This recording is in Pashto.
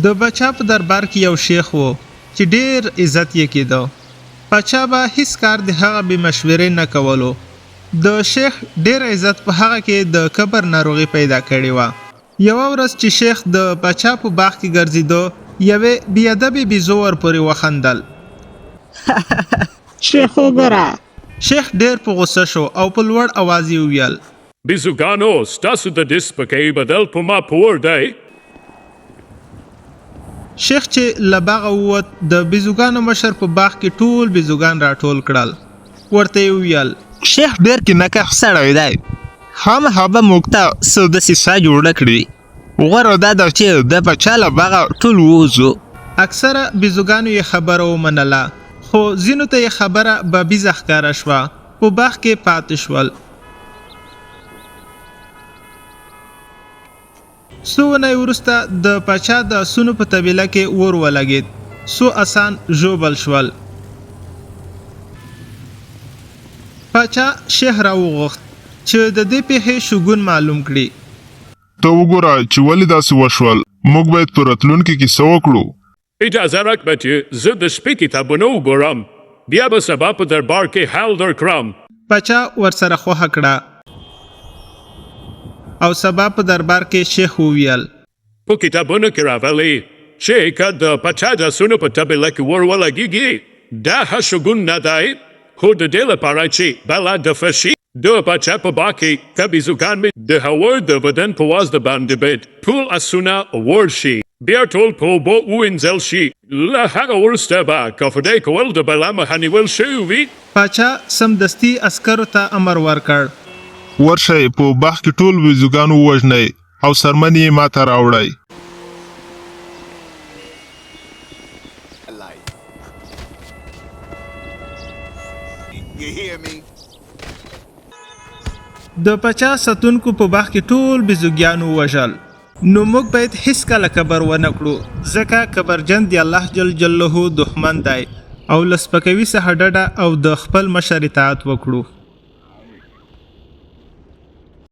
د پاچا په دربار کې یو شیخ و چې ډیر عزت یې کېده. پاچا به هیڅ کار د هغه بې مشورې نه کولو. د شیخ ډیر عزت په هغه کې د کبر ناروغي پیدا کړې وه. یوه ورځ چې شیخ د پاچا په باغ کې ګرځېده یوې بې ادبې بیزو ورپورې وخندل. شیخ وګوره. شیخ ډیر په غوسه شو او په لوړ اواز یې وویل بیزوګانو ستاسو د ډیس پکې بدل په ما پور دی. شیخ چې له باغه ووت د بیزوګانو مشر په باغ کې ټول بیزوګان راټول کړل. ورته یې وویل شیخ ډېر قیمته سړی دی. خامخا به موږ ته څه دسیسه جوړه کړي. غوره دا ده چې د پاچا له باغه ټول ووځو. اکثره بیزوګانو یې خبره ومنله خو ځینو ته یې خبره بابیزه ښکاره شوه. په باغ کې پاتې شول. څو ونې وروسته د پاچا د اسونو په طبیله کې اور ولګېد. څو اسان ژوبل شول. پاچا شیخ راوغوښت چې د دې پیښې شګون معلوم کړي. ته وګوره چې ولې داسې وشول. موږ باید په راتلونکي کې څه وکړو. اجازه راکړه چې زه د شپې کتابونه وګورم. بیا به سبا په دربار کې حال درکړم. پاچا ورسره خوښه کړه او سبا په دربار کې شیخ وویل په کتابونو کې راغلي چې که د پاچا د اسونو په طبیله کې ور ولګېږي دا ښه شګون نه دی خو د دې لپاره چې بلا دفع شي د پاچا په باغ کې که بیزوګان مې د هغوی د بدن په وازده باندې باید ټول اسونه ور شي بیا ټول په اوبو ووینځل شي. له هغه وروسته به کافرۍ کول د بلا مخه نیول شوي وي. پاچا سمدستي عسکرو ته امر ورکړ ورشئ په باغ کې ټول بیزوګان ووژنئ او سرمن یې ماته راوړئ. د پاچا ساتونکو په باغ کې ټول بیزوګیان ووژل. نو موږ باید هیڅ کله کبر ونه کړو ځکه کبرجن د الله جل جلاله دښمن دی او له سپکوي څخه ډډه او د خپل مشر اطاعت وکړو.